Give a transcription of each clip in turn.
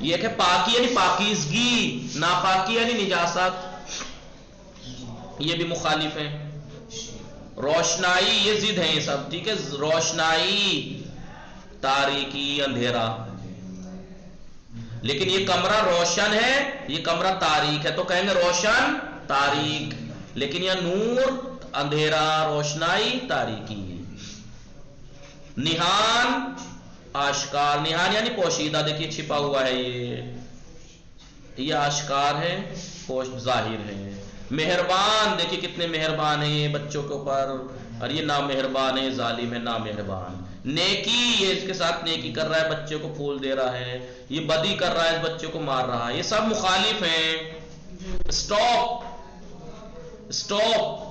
یہ کہ پاکی یعنی پاکیزگی، ناپاکی یعنی نجاست، یہ بھی مخالف ہیں. روشنائی یہ ضد ہیں یہ سب، ٹھیک ہے. روشنائی، تاریکی، اندھیرا. لیکن یہ کمرہ روشن ہے، یہ کمرہ تاریک ہے، تو کہیں گے روشن تاریک. لیکن یہ نور، اندھیرا، روشنائی، تاریکی. نہان، آشکار. نہان یعنی پوشیدہ، دیکھیے چھپا ہوا ہے، یہ آشکار ہے، ظاہر ہے. مہربان، دیکھیے کتنے مہربان ہیں یہ بچوں کے اوپر، اور یہ نامہربان ہے، ظالم ہے، نامہربان. نیکی، یہ اس کے ساتھ نیکی کر رہا ہے، بچے کو پھول دے رہا ہے. یہ بدی کر رہا ہے، اس بچے کو مار رہا ہے. یہ سب مخالف ہیں. اسٹاپ، اسٹاپ،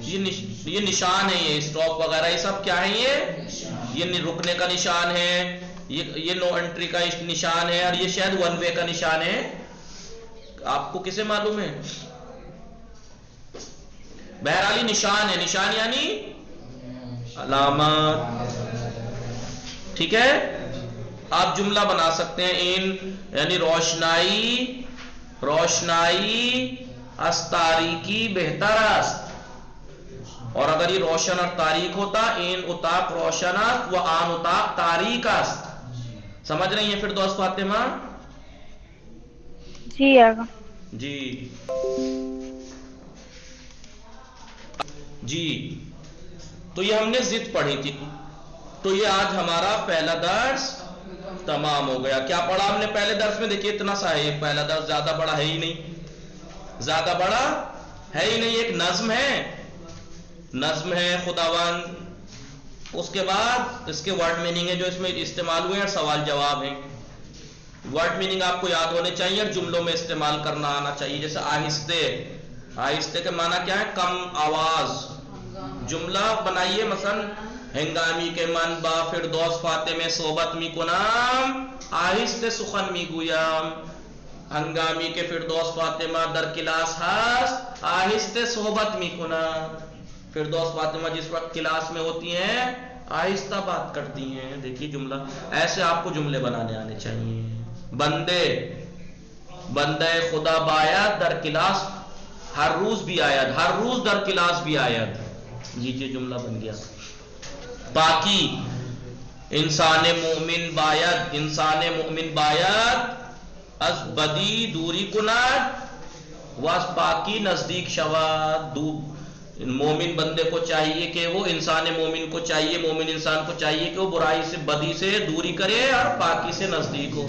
یہ نشان ہے، یہ اسٹاپ وغیرہ یہ سب کیا ہے؟ یہ رکنے کا نشان ہے، یہ نو انٹری کا نشان ہے، اور یہ شاید ون وے کا نشان ہے. آپ کو کسے معلوم ہے؟ بہرحال یہ نشان ہے. نشان یعنی علامات، ٹھیک ہے. آپ جملہ بنا سکتے ہیں ان، یعنی روشنائی، روشنائی از تاریکی بہتر است. اور اگر یہ روشن اور تاریک ہوتا، این اتاق روشن است و آن اتاق تاریک است. سمجھ رہی ہیں فردوس فاطمہ؟ جی آقا. جی جی. تو یہ ہم نے ضد پڑھی تھی. تو یہ آج ہمارا پہلا درس تمام ہو گیا. کیا پڑھا ہم نے پہلے درس میں؟ دیکھیے اتنا سا ہے پہلا درس، زیادہ بڑا ہے ہی نہیں، زیادہ بڑا ہے ہی نہیں. ایک نظم ہے، نظم ہے خداوند. اس کے بعد اس کے ورڈ میننگ ہے جو اس میں استعمال ہوئے ہیں، اور سوال جواب ہیں. ورڈ میننگ آپ کو یاد ہونے چاہیے اور جملوں میں استعمال کرنا آنا چاہیے. جیسے آہستہ، آہستہ کے معنی کیا ہے؟ کم آواز. جملہ بنائیے مثلا ہنگامی کے من با فردوس فاطمه صحبت می کنم آہسته سخن می گویم. ہنگامی کے فردوس فاطمہ در کلاس هست آہسته صحبت می کنم. فردوس فاطمہ جس وقت کلاس میں ہوتی ہیں آہستہ بات کرتی ہیں. دیکھیے جملہ ایسے آپ کو جملے بنانے آنے چاہیے. بندے، بندے خدا باید در کلاس ہر روز بھی آید، ہر روز در کلاس بھی آید. لیجیے جملہ بن گیا. پاکی، انسان مومن باید، انسان مومن باید از بدی دوری کند و از پاکی نزدیک شود. مومن بندے کو چاہیے کہ وہ، انسان مومن کو چاہیے، مومن انسان کو چاہیے کہ وہ برائی سے، بدی سے دوری کرے اور پاکی سے نزدیک ہو.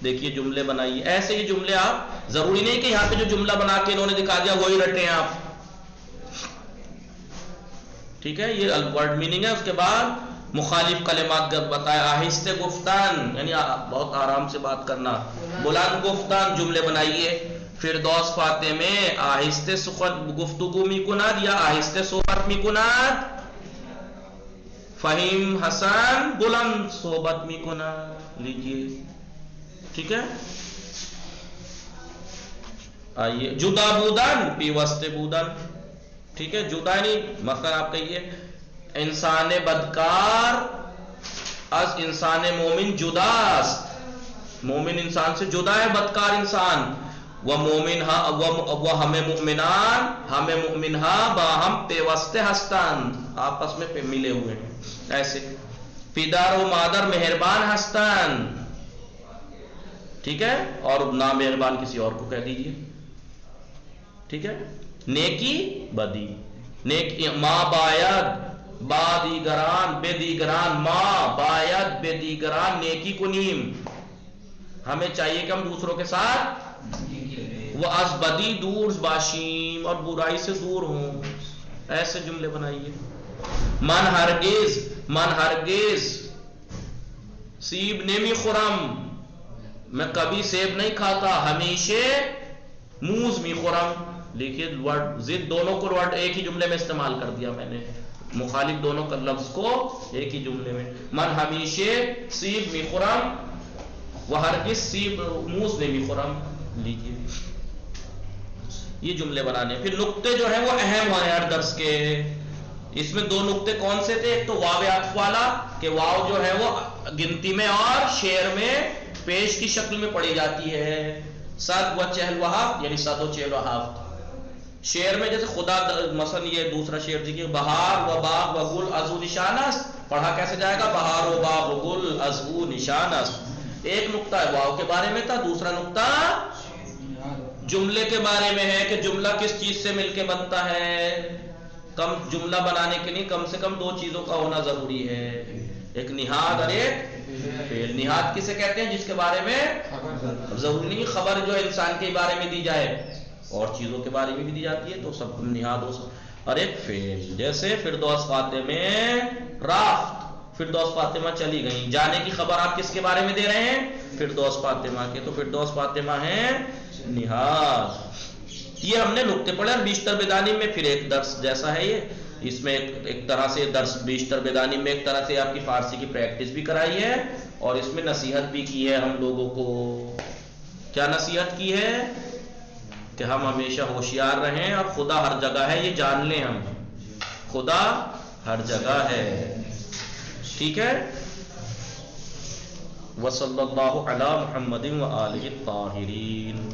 دیکھیے جملے بنائیے ایسے. یہ جملے آپ ضروری نہیں کہ یہاں پہ جو جملہ بنا کے انہوں نے دکھا دیا وہی رٹیں آپ، ٹھیک ہے. یہ ورڈ میننگ ہے. اس کے بعد مخالف کلمات بتایا. آہستہ گفتن یعنی بہت آرام سے بات کرنا. بلند گفتن جملے بنائیے. فردوس فاطمه آہستہ سخن گفتگو می کند یا آہستہ صحبت می کند. فہیم حسن بلند صحبت می کند. لیجیے ٹھیک ہے. آئیے. جدا بودن پیوسته بودن، ٹھیک ہے. جدا نہیں مثلا آپ کہیے انسان بدکار از انسان مومن جدا است. مومن انسان سے جدا ہے بدکار انسان. و مومن ہا و ہمیں مؤمنان، ہمیں مؤمن ہا باہم پیوستے ہستند، آپس میں ملے ہوئے ہیں. ایسے پدر و مادر مہربان ہستند، ٹھیک ہے. اور نامہربان کسی اور کو کہہ دیجیے، ٹھیک ہے. نیکی بدی. نیکی ما باید با دیگران بے دیگران، ما باید بے دیگران نیکی کنیم. ہمیں چاہیے کہ ہم دوسروں کے ساتھ وہ از بدی دور باشیم، اور برائی سے دور ہوں. ایسے جملے بنائیے. من ہرگز، من ہرگز سیب نمی خورم، میں کبھی سیب نہیں کھاتا. ہمیشہ موز می خورم. دیکھیے ورڈ ضد دونوں کو ورڈ ایک ہی جملے میں استعمال کر دیا میں نے، مخالف دونوں کا لفظ کو ایک ہی جملے میں. من ہمیشہ سیب می خورم وہ ہرگز سیب موز نمی خورم. لیجیے یہ جملے بنانے. پھر نقطے جو ہیں وہ اہم ہیں ہر درس کے. اس میں دو نقطے کون سے تھے؟ ایک تو واو عطف والا کہ واو جو ہے وہ گنتی میں اور شعر میں پیش کی شکل میں پڑھی جاتی ہے. صد و چہل وہاف یعنی صد و چہل وہاف. شعر میں جیسے خدا مثلا یہ دوسرا شعر دیکھیے، بہار و باغ و گل ازو نشان است، پڑھا کیسے جائے گا؟ بہار و باغ و گل ازو نشان است. ایک نقطہ واو کے بارے میں تھا، دوسرا نقطہ جملے کے بارے میں ہے کہ جملہ کس چیز سے مل کے بنتا ہے. کم جملہ بنانے کے لیے کم سے کم دو چیزوں کا ہونا ضروری ہے، ایک نہاد اور ایک فعل. نہاد کسے کہتے ہیں؟ جس کے بارے میں ضروری نہیں خبر جو انسان کے بارے میں دی جائے، اور چیزوں کے بارے میں بھی دی جاتی ہے تو سب نہاد ہو سکتا. اور ایک فعل، جیسے فردوس فاطمہ رافت، فردوس فاطمہ چلی گئیں، جانے کی خبر آپ کس کے بارے میں دے رہے ہیں؟ فردوس فاطمہ کے، تو فردوس فاطمہ ہیں نہاد. یہ ہم نے نقطے پڑھے. اور بیشتر بدانی میں پھر ایک درس جیسا ہے یہ، اس میں ایک طرح سے درس بیشتر بدانی میں ایک طرح سے آپ کی فارسی کی پریکٹس بھی کرائی ہے، اور اس میں نصیحت بھی کی ہے ہم لوگوں کو. کیا نصیحت کی ہے؟ کہ ہم ہمیشہ ہوشیار رہیں، اور خدا ہر جگہ ہے، یہ جان لیں ہم، خدا ہر جگہ ہے. ٹھیک ہے. وصلی اللہ علی محمد و آلہ الطاہرین.